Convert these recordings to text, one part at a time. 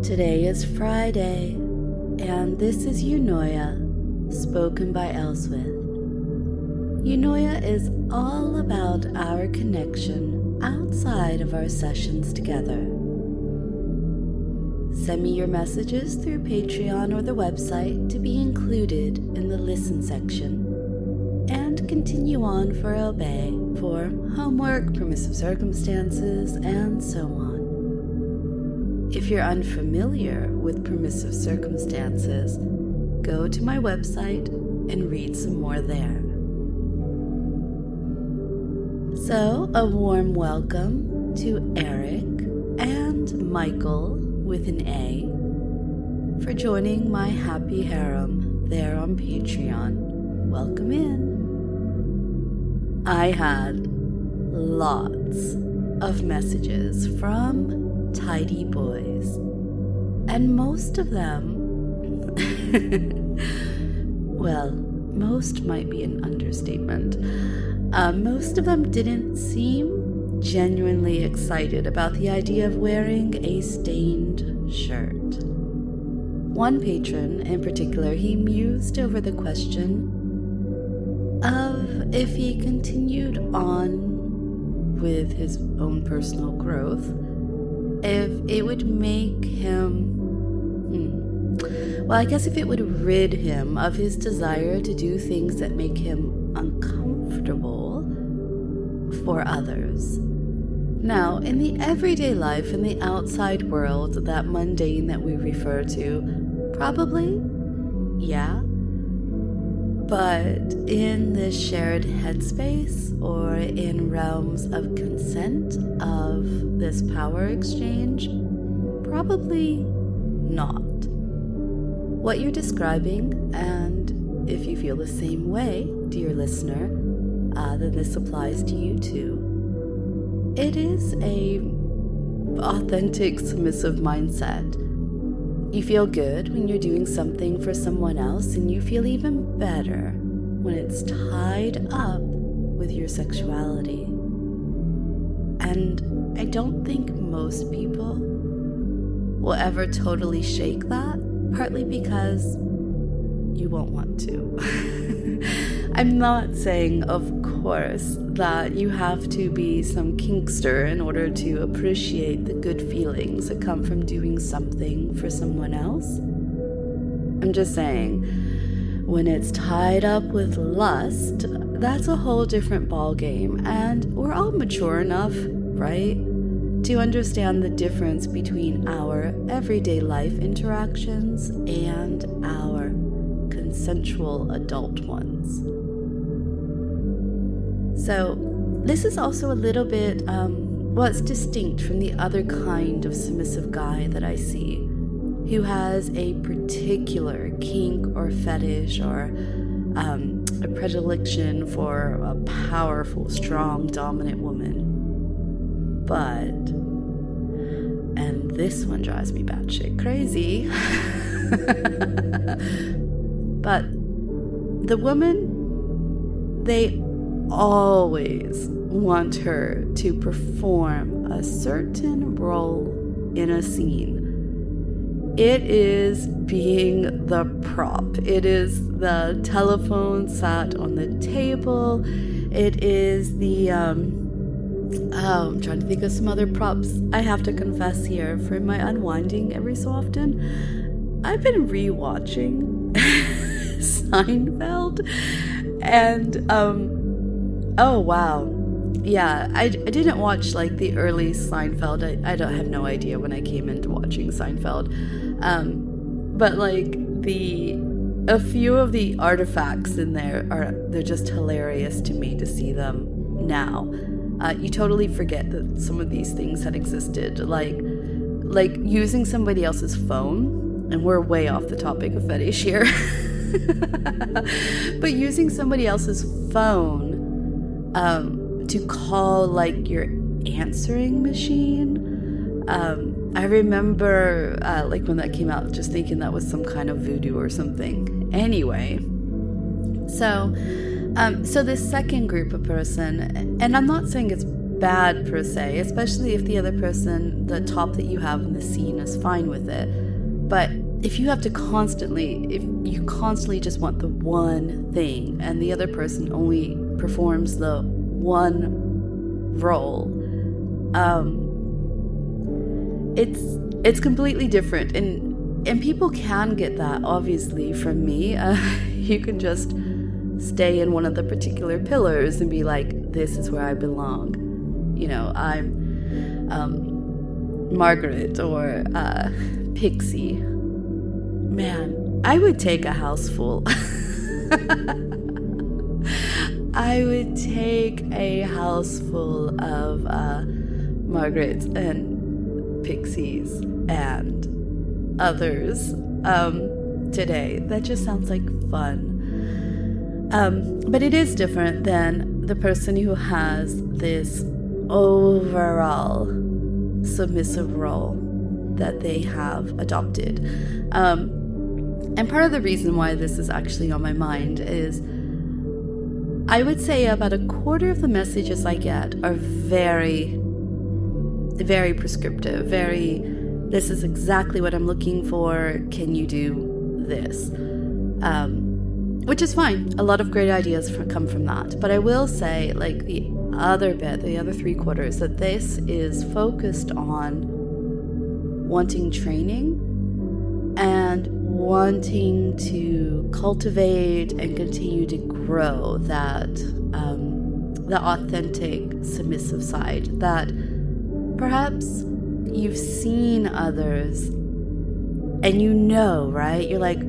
Today is Friday, and this is Eunoia, spoken by Elswyth. Eunoia is all about our connection outside of our sessions together. Send me your messages through Patreon or the website to be included in the listen section, and continue on for Obey for homework, permissive circumstances, and so on. If you're unfamiliar with permissive circumstances, go to my website and read some more there. So, a warm welcome to Eric and Michael with an A for joining my Happy Harem there on Patreon. Welcome in. I had lots of messages from tidy boys, and most of them, well, most might be an understatement. Most of them didn't seem genuinely excited about the idea of wearing a stained shirt. One patron in particular, he mused over the question of if he continued on with his own personal growth, if it would make him, well, I guess if it would rid him of his desire to do things that make him uncomfortable for others. Now, in the everyday life, in the outside world, that mundane that we refer to, probably, yeah. But in this shared headspace, or in realms of consent of this power exchange, probably not. What you're describing, and if you feel the same way, dear listener, then this applies to you too. It is a authentic submissive mindset. You feel good when you're doing something for someone else, and you feel even better when it's tied up with your sexuality. And I don't think most people will ever totally shake that, partly because you won't want to. I'm not saying, of course, that you have to be some kinkster in order to appreciate the good feelings that come from doing something for someone else. I'm just saying, when it's tied up with lust, that's a whole different ballgame, and we're all mature enough, right, to understand the difference between our everyday life interactions and our consensual adult ones. So this is also a little bit, it's distinct from the other kind of submissive guy that I see, who has a particular kink or fetish or a predilection for a powerful, strong, dominant woman. But, and this one drives me batshit crazy, but the woman, they always want her to perform a certain role in a scene. It is being the prop. It is the telephone sat on the table. It is the, I'm trying to think of some other props I have to confess here for my unwinding every so often. I've been rewatching Seinfeld, and, oh wow. Yeah, I didn't watch like the early Seinfeld. I don't have no idea when I came into watching Seinfeld. But like a few of the artifacts in there they're just hilarious to me to see them now. You totally forget that some of these things had existed, like using somebody else's phone, and we're way off the topic of fetish here. But using somebody else's phone to call like your answering machine. I remember like when that came out, just thinking that was some kind of voodoo or something. Anyway, so this second group of person, and I'm not saying it's bad per se, especially if the other person, the top that you have in the scene, is fine with it. But if you constantly just want the one thing and the other person only performs the one role, it's completely different. And people can get that, obviously, from me. You can just stay in one of the particular pillars and be like, this is where I belong. You know, I'm Margaret or Pixie. Man, I would take a house full. I would take a house full of Margarets and Pixies and others today. That just sounds like fun. But it is different than the person who has this overall submissive role that they have adopted. And part of the reason why this is actually on my mind is I would say about a quarter of the messages I get are very, very prescriptive, this is exactly what I'm looking for, can you do this? Which is fine. A lot of great ideas come from that. But I will say, like, the other 3/4, that this is focused on wanting training and wanting to cultivate and continue to grow that the authentic submissive side that perhaps you've seen others and you know, right? You're like,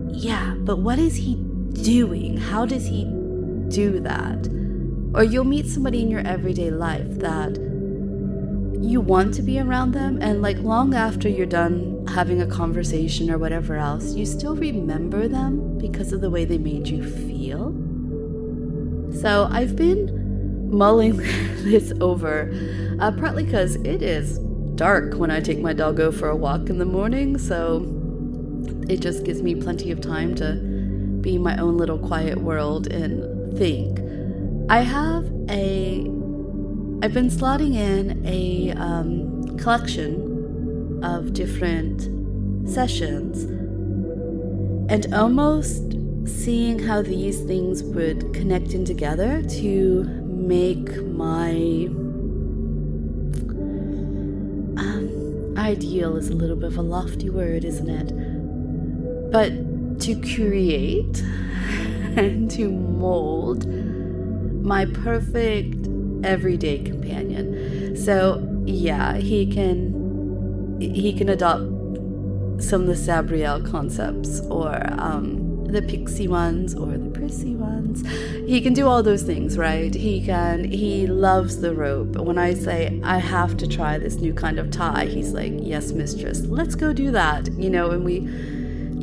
yeah, but what is he doing? How does he do that? Or you'll meet somebody in your everyday life that you want to be around them, and like long after you're done having a conversation or whatever else, you still remember them because of the way they made you feel. So I've been mulling this over, partly because it is dark when I take my doggo for a walk in the morning, so it just gives me plenty of time to be in my own little quiet world and think. I've been slotting in a collection of different sessions and almost seeing how these things would connect in together to make my ideal is a little bit of a lofty word, isn't it? But to create and to mold my perfect everyday companion. So yeah, he can adopt some of the Sabriel concepts, or the pixie ones, or the prissy ones. He can do all those things, right? He loves the rope. When I say I have to try this new kind of tie, he's like, yes, mistress, let's go do that. You know, and we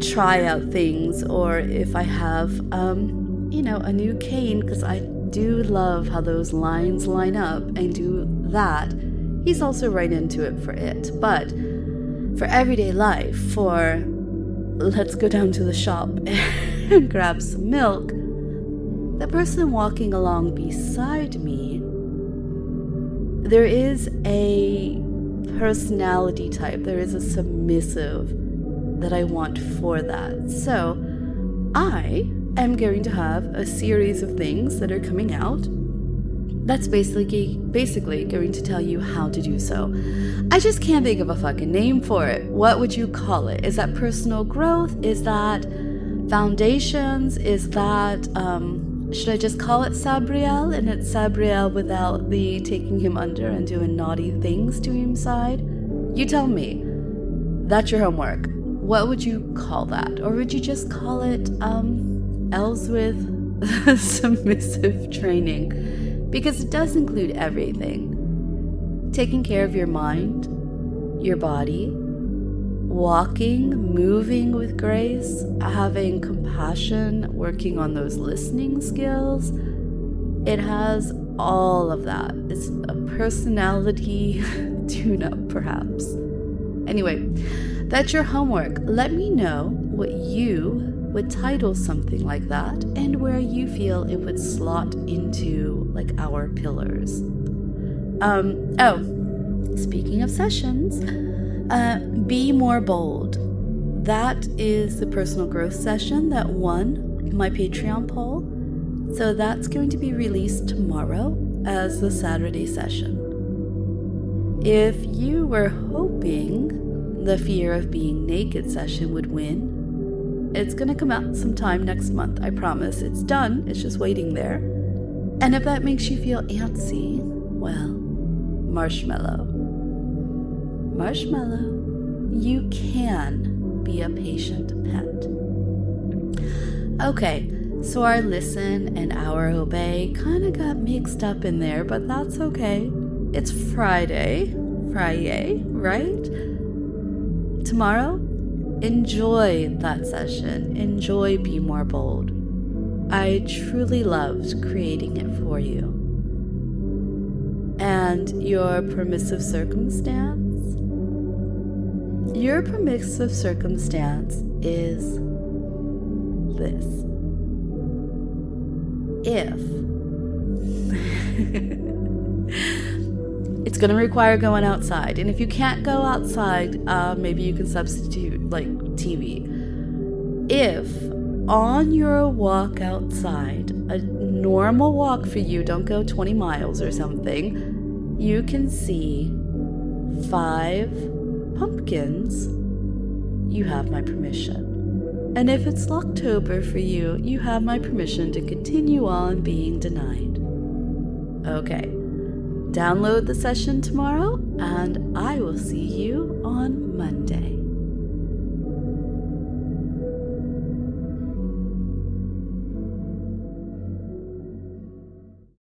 try out things. Or if I have a new cane, because I do love how those lines line up, and do that, he's also right into it for it. But for everyday life, for let's go down to the shop and grab some milk, the person walking along beside me, there is a personality type, there is a submissive that I want for that. So I am going to have a series of things that are coming out that's basically going to tell you how to do so. I just can't think of a fucking name for it. What would you call it? Is that personal growth? Is that foundations? Is that, should I just call it Sabriel, and it's Sabriel without the taking him under and doing naughty things to him side? You tell me. That's your homework. What would you call that? Or would you just call it, Elswyth submissive training? Because it does include everything. Taking care of your mind, your body, walking, moving with grace, having compassion, working on those listening skills. It has all of that. It's a personality tune-up, perhaps. Anyway, that's your homework. Let me know what you would title something like that, and where you feel it would slot into like our pillars. Speaking of sessions, Be More Bold. That is the personal growth session that won my Patreon poll. So that's going to be released tomorrow as the Saturday session. If you were hoping the Fear of Being Naked session would win, it's going to come out sometime next month, I promise. It's done, it's just waiting there. And if that makes you feel antsy, well, Marshmallow, you can be a patient pet. Okay, so our listen and our obey kind of got mixed up in there, but that's okay. It's Friday, right? Tomorrow, enjoy that session. Enjoy Be More Bold. I truly loved creating it for you. And your permissive circumstance? Your permissive circumstance is this. If it's going to require going outside, and if you can't go outside, maybe you can substitute like TV. If on your walk outside, a normal walk for you, don't go 20 miles or something, you can see 5 pumpkins, you have my permission. And if it's Locktober for you, you have my permission to continue on being denied. Okay, download the session tomorrow, and I will see you on Monday.